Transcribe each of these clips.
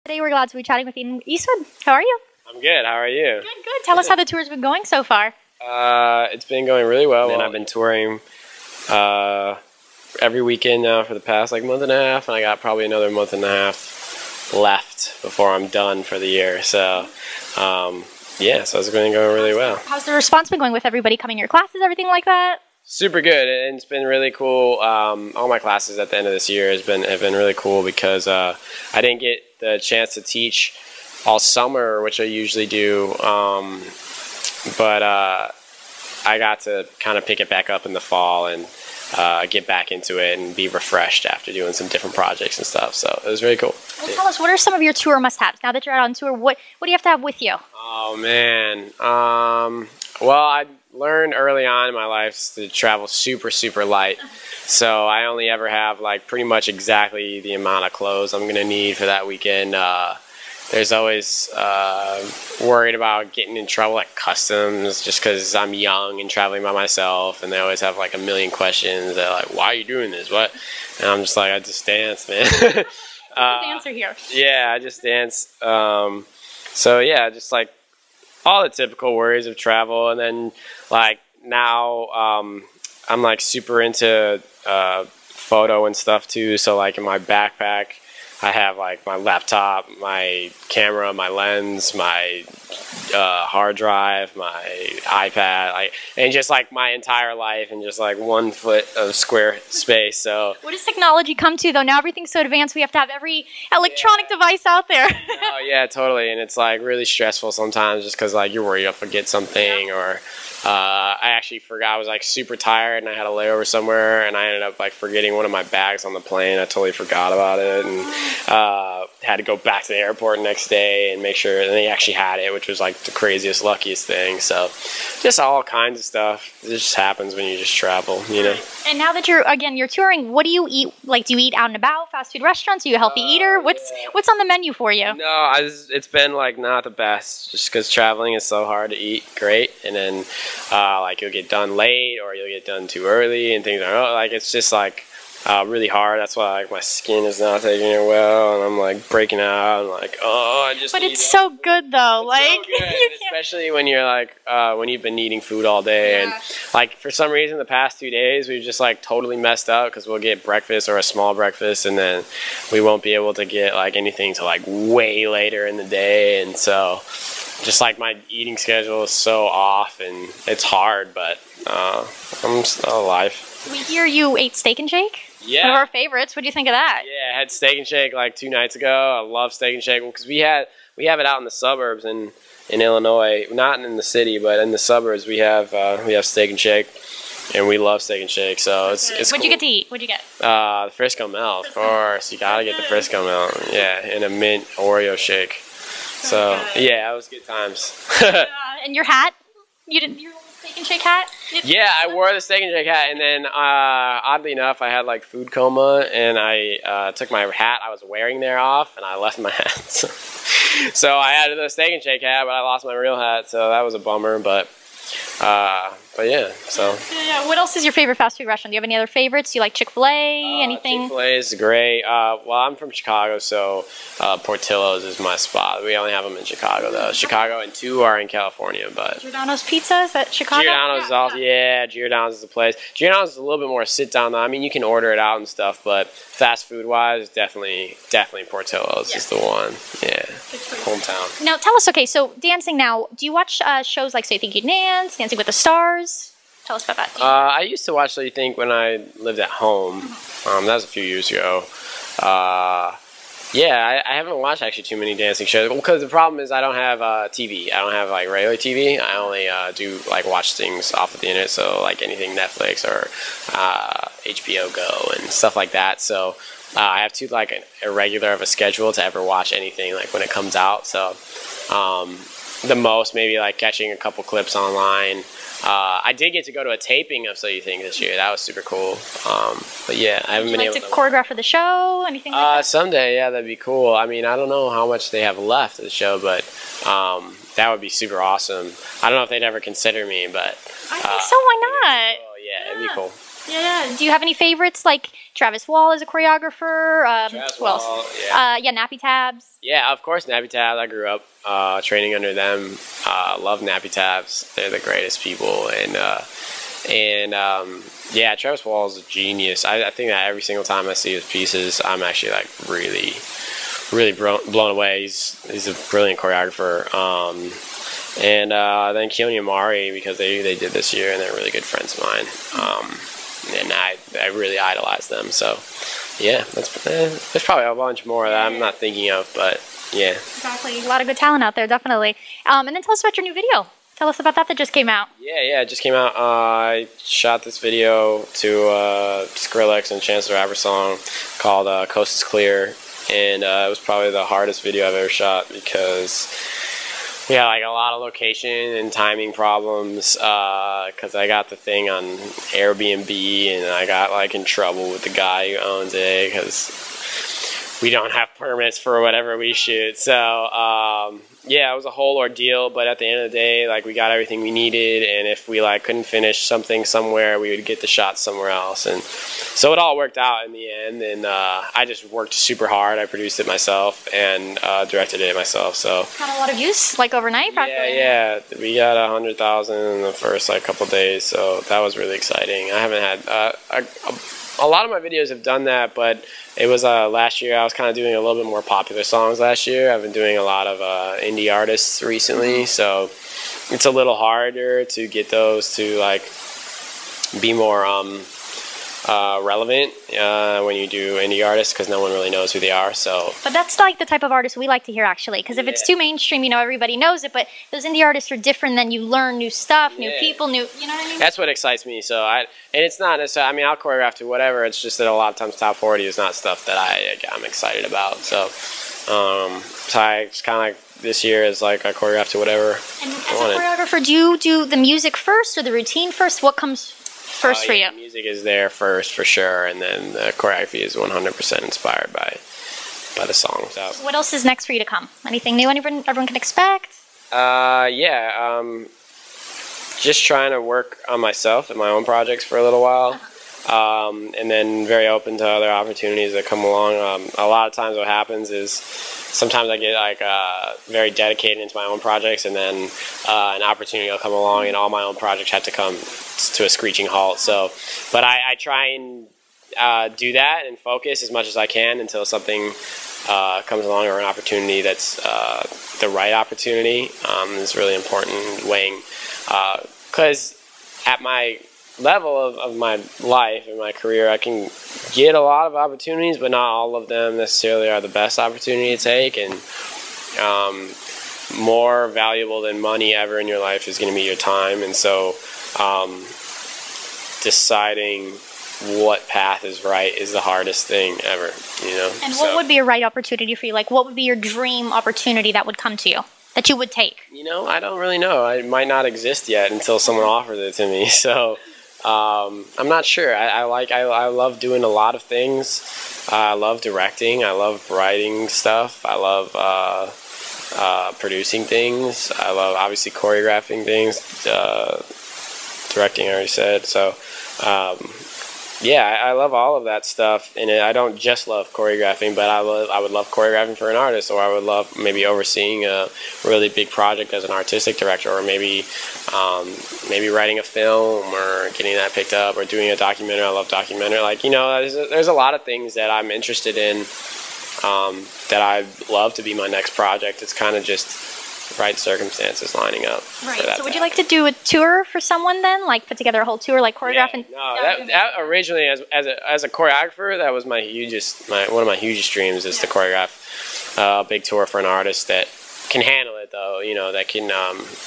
Today we're glad to be chatting with Ian Eastwood. How are you? I'm good. How are you? Good, good. Tell us how the tour's been going so far. It's been going really well. And I've been touring every weekend now for the past month and a half, and I got probably another month and a half left before I'm done for the year. So, yeah, so it's been going really well. How's the response been going with everybody coming to your classes, everything like that? Super good, and it's been really cool. All my classes at the end of this year have been really cool because I didn't get the chance to teach all summer, which I usually do, but I got to kind of pick it back up in the fall and get back into it and be refreshed after doing some different projects and stuff. So it was really cool. Well, tell us, what are some of your tour must-haves? Now that you're out on tour, what do you have to have with you? Oh man, well, I learned early on in my life to travel super light. So I only ever have pretty much exactly the amount of clothes I'm gonna need for that weekend. There's always worried about getting in trouble at customs just because I'm young and traveling by myself, and they always have a million questions. They're like, "Why are you doing this? What?" And I'm just like, "I just dance, man." Dancer here. Yeah, I just dance. So yeah, just all the typical worries of travel, and then now I'm super into photo and stuff too. So in my backpack I have my laptop, my camera, my lens, my hard drive, my iPad, and just my entire life in just 1 foot of square space. So what does technology come to though? Now everything's so advanced, we have to have every electronic device out there. Oh yeah, totally. And it's really stressful sometimes just because you're worried you'll forget something, or I actually forgot. I was super tired and I had a layover somewhere, and I ended up forgetting one of my bags on the plane. I totally forgot about it, and had to go back to the airport next day and make sure, and they actually had it, which was the craziest, luckiest thing. So just all kinds of stuff. It just happens when you just travel, you know. And now that you're touring, what do you eat? Do you eat out and about, fast food restaurants? Are you a healthy eater? What's on the menu for you? No, it's been not the best, just because traveling is so hard to eat great, and then you'll get done late or you'll get done too early and things it's just really hard. That's why my skin is not taking it well, and I'm breaking out and oh, I just. But it's so good though. It's so good, especially when you're when you've been eating food all day, and for some reason the past 2 days we've just totally messed up because we'll get breakfast or a small breakfast, and then we won't be able to get anything till way later in the day, and so just my eating schedule is so off, and it's hard, but I'm still alive. We hear you ate Steak and Shake. Yeah. One of our favorites. What do you think of that? Yeah, I had Steak and Shake 2 nights ago. I love Steak and Shake because we have it out in the suburbs in Illinois, not in the city, but in the suburbs we have Steak and Shake, and we love Steak and Shake. So it's What'd cool. you get to eat? What'd you get? The Frisco Melt, of course. You gotta get the Frisco Melt. Yeah, and a mint Oreo shake. So yeah, it was good times. And your hat? You didn't. Your Steak and Shake hat? Yeah, I wore the Steak and Shake hat, and then oddly enough, I had food coma, and I took my hat I was wearing there off, and I left my hat. So I had the Steak and Shake hat, but I lost my real hat, so that was a bummer. But yeah, so. Yeah. What else is your favorite fast food restaurant? Do you have any other favorites? Do you like Chick-fil-A? Anything? Chick-fil-A is great. Well, I'm from Chicago, so Portillo's is my spot. We only have them in Chicago, though. Chicago, and 2 are in California, but. Giordano's Pizza, is that Chicago? Giordano's is also, yeah, Giordano's is the place. Giordano's is a little bit more sit-down, though. I mean, you can order it out and stuff, but fast food-wise, definitely Portillo's is the one. Yeah, hometown. Now, tell us, okay, so dancing now, do you watch shows like So You Think You Can Dance, Dancing with the Stars? Tell us about that. I used to watch So You Think when I lived at home. That was a few years ago. Yeah, I haven't watched actually too many dancing shows because the problem is I don't have TV. I don't have regular TV. I only do watch things off of the internet, so anything Netflix or HBO Go and stuff like that. So I have too irregular of a schedule to ever watch anything when it comes out. So the most maybe catching a couple clips online. I did get to go to a taping of So You Think this year. That was super cool. But yeah, I haven't been able to choreograph for the show, anything like that? Someday, yeah, that'd be cool. I mean, I don't know how much they have left of the show, but that would be super awesome. I don't know if they'd ever consider me, but I think so. Why not? Cool. Yeah, it'd be cool. Yeah. Do you have any favorites like Travis Wall as a choreographer? Travis who else? Wall, yeah. Yeah, Nappy Tabs. Yeah, of course, Nappy Tabs. I grew up training under them. Love Nappy Tabs. They're the greatest people. Yeah, Travis Wall is a genius. I think that every single time I see his pieces, I'm actually like really blown away. He's a brilliant choreographer. And then Keone and Mari, because they did this year, and they're really good friends of mine. And I really idolize them. So yeah, there's probably a bunch more that I'm not thinking of, but yeah. Exactly. A lot of good talent out there, definitely. And then tell us about your new video. Tell us about that just came out. Yeah, it just came out. I shot this video to Skrillex and Chance the Rapper song called Coast is Clear, and it was probably the hardest video I've ever shot because we had like a lot of location and timing problems because I got the thing on Airbnb and I got like in trouble with the guy who owns it because we don't have permits for whatever we shoot. So yeah, it was a whole ordeal, but at the end of the day, like, we got everything we needed, and if we like couldn't finish something somewhere, we would get the shot somewhere else, and so it all worked out in the end. And I just worked super hard. I produced it myself and directed it myself. So got a lot of views, like overnight, practically. Yeah, we got 100,000 in the first like couple days, so that was really exciting. I haven't had a lot of my videos have done that, but it was last year. I was kind of doing a little bit more popular songs last year. I've been doing a lot of indie artists recently, so it's a little harder to get those to like be more relevant when you do indie artists because no one really knows who they are. So, but that's like the type of artist we like to hear, actually, because if it's too mainstream, you know, everybody knows it. But those indie artists are different. Then you learn new stuff, new people, new. You know what I mean? That's what excites me. So and it's not necessarily. I mean, I'll choreograph to whatever. It's just that a lot of times top 40 is not stuff that I'm excited about. So, so I just kind of like this year is like I choreograph to whatever. And as a choreographer, do you do the music first or the routine first? What comes first for you? Music is there first for sure, and then the choreography is 100% inspired by the songs. So. What else is next for you to come? Anything new everyone can expect? Just trying to work on myself and my own projects for a little while, and then very open to other opportunities that come along. A lot of times what happens is sometimes I get like very dedicated into my own projects, and then an opportunity will come along and all my own projects have to come to a screeching halt. So, but I try and do that and focus as much as I can until something comes along, or an opportunity that's the right opportunity. Is really important, weighing, because at my level of my life and my career, I can get a lot of opportunities, but not all of them necessarily are the best opportunity to take. And more valuable than money ever in your life is going to be your time. And so deciding what path is right is the hardest thing ever, you know. And what would be a right opportunity for you? Like, what would be your dream opportunity that would come to you, that you would take? You know, I don't really know. It might not exist yet until someone offers it to me. So I'm not sure. I love doing a lot of things. I love directing. I love writing stuff. I love producing things. I love obviously choreographing things. Directing, I already said. So yeah, I love all of that stuff, and I don't just love choreographing, but I would love choreographing for an artist, or I would love maybe overseeing a really big project as an artistic director, or maybe writing a film or getting that picked up, or doing a documentary. I love documentary. Like, you know, there's a lot of things that I'm interested in that I'd love to be my next project. It's kind of just right circumstances lining up. Right. So would you like to do a tour for someone then? Like put together a whole tour, like choreographing? Yeah, no, that originally as a choreographer, that was one of my hugest dreams is to choreograph a big tour for an artist that can handle it, though. You know, that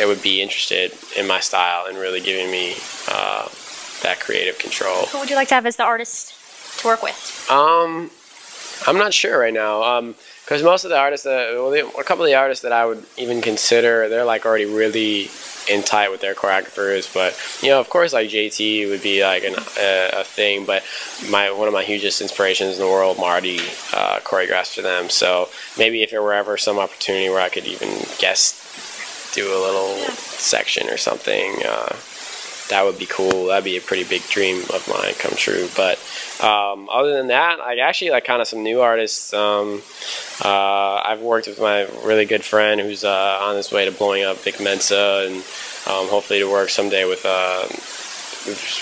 would be interested in my style and really giving me that creative control. Who would you like to have as the artist to work with? I'm not sure right now. Because most of the artists, a couple of the artists that I would even consider, they're like already really in tight with their choreographers. But, you know, of course, like JT would be like a thing. But one of my hugest inspirations in the world, Marty, choreographs for them. So maybe if there were ever some opportunity where I could even do a little section or something, that would be cool. That'd be a pretty big dream of mine come true. But other than that, like actually like kind of some new artists. I've worked with my really good friend who's on his way to blowing up, Vic Mensa, and hopefully to work someday with.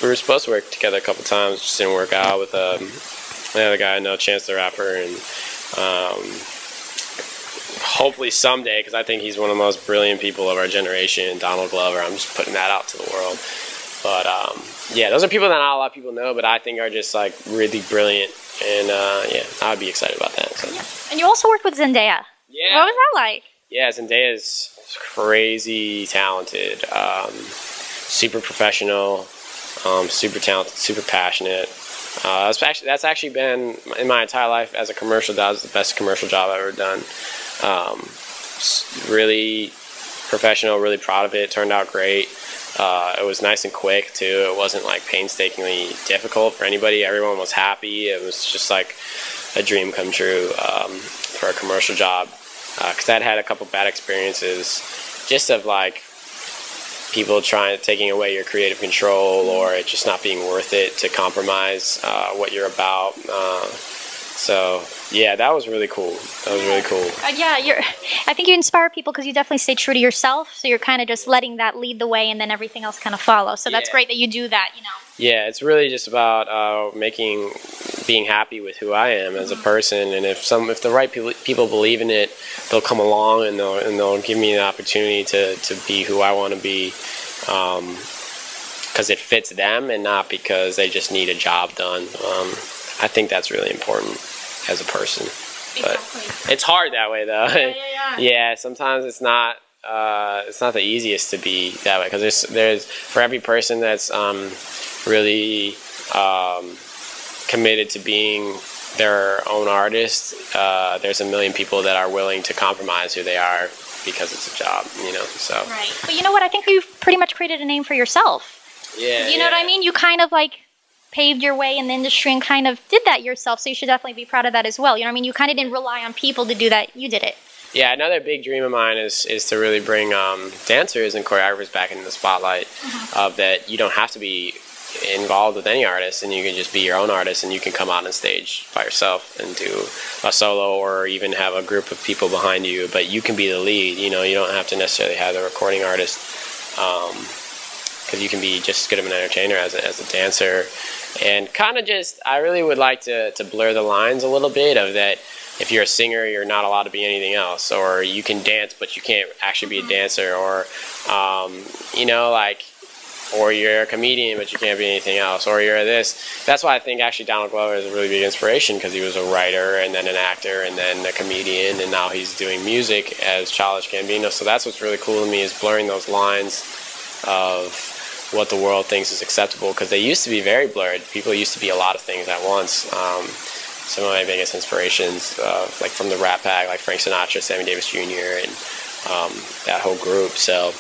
We were supposed to work together a couple times, just didn't work out with the other guy I know, Chance the Rapper, and hopefully someday, because I think he's one of the most brilliant people of our generation, Donald Glover. I'm just putting that out to the world. But yeah, those are people that not a lot of people know, but I think are just like really brilliant, and yeah, I would be excited about that. So. Yeah. And you also worked with Zendaya. Yeah. What was that like? Yeah, Zendaya's crazy talented, super professional. Super talented, super passionate. That's actually been in my entire life as a commercial. That was the best commercial job I've ever done. Really professional, really proud of it. It turned out great. It was nice and quick too. It wasn't like painstakingly difficult for anybody. Everyone was happy. It was just like a dream come true for a commercial job. Because I'd had a couple bad experiences, just of like. People taking away your creative control, or it just not being worth it to compromise what you're about. So yeah, that was really cool. That was really cool. Yeah, I think you inspire people because you definitely stay true to yourself. So you're kind of just letting that lead the way, and then everything else kind of follows. So that's great that you do that. You know. Yeah, it's really just about being happy with who I am as a person, and if the right people believe in it, they'll come along and they'll give me an opportunity to be who I want to be, because it fits them and not because they just need a job done. I think that's really important as a person. But it's hard that way though. Yeah, sometimes it's not the easiest to be that way, because there's for every person that's really committed to being their own artist, there's a million people that are willing to compromise who they are because it's a job, you know. So right. But you know what? I think you've pretty much created a name for yourself. Yeah. You know what I mean? You kind of like paved your way in the industry and kind of did that yourself. So you should definitely be proud of that as well. You know what I mean? You kind of didn't rely on people to do that. You did it. Yeah, another big dream of mine is to really bring dancers and choreographers back into the spotlight. Of that you don't have to be involved with any artist, and you can just be your own artist, and you can come out on stage by yourself and do a solo, or even have a group of people behind you, but you can be the lead. You know, you don't have to necessarily have the recording artist, because you can be just as good of an entertainer as a dancer. And kind of just, I really would like to blur the lines a little bit of that. If you're a singer, you're not allowed to be anything else, or you can dance but you can't actually be a dancer, or you know, like, or you're a comedian but you can't be anything else, or you're this. That's why I think actually Donald Glover is a really big inspiration, because he was a writer and then an actor and then a comedian, and now he's doing music as Childish Gambino. So that's what's really cool to me, is blurring those lines of what the world thinks is acceptable, because they used to be very blurred. People used to be a lot of things at once. Some of my biggest inspirations, like from the Rat Pack, like Frank Sinatra, Sammy Davis Jr., and that whole group. So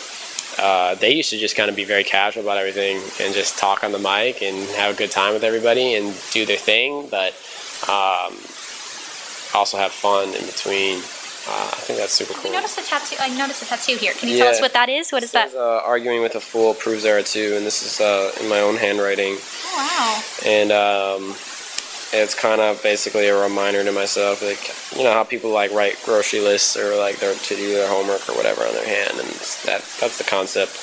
they used to just kind of be very casual about everything and just talk on the mic and have a good time with everybody and do their thing, but also have fun in between. I think that's super cool. I noticed a tattoo here. Can you tell us what that is? What is that? Arguing with a Fool proves Wzra Tv, and this is in my own handwriting. Oh, wow. And it's kind of basically a reminder to myself, like, you know how people like write grocery lists or like to do their homework or whatever on their hand, and that's the concept.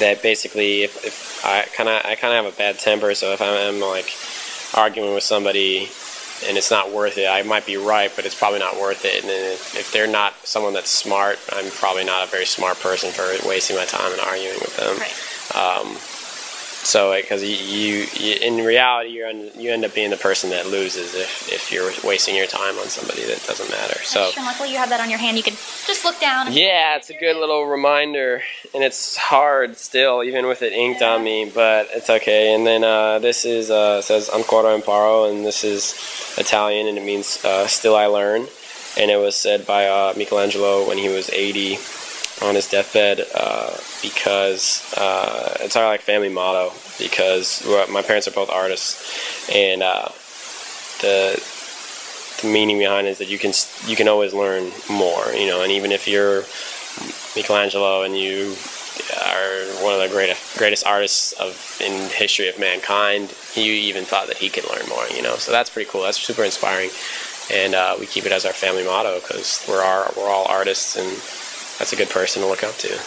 That basically, if I kind of have a bad temper, so if I'm like arguing with somebody and it's not worth it, I might be right, but it's probably not worth it. And then if they're not someone that's smart, I'm probably not a very smart person for wasting my time and arguing with them. Right. So, because you in reality, you end up being the person that loses if you're wasting your time on somebody that doesn't matter. So, sure, luckily you have that on your hand. You could just look down. And yeah, it's a good little reminder, and it's hard still, even with it inked on me, but it's okay. And then this is says "Ancora imparo," and this is Italian, and it means "Still I learn." And it was said by Michelangelo when he was 80. On his deathbed, because it's our like family motto, because my parents are both artists, and the meaning behind it is that you can always learn more, you know. And even if you're Michelangelo and you are one of the greatest artists in history of mankind. He even thought that he could learn more, you know. So that's pretty cool. That's super inspiring, and we keep it as our family motto because we're all artists, and that's a good person to look up to.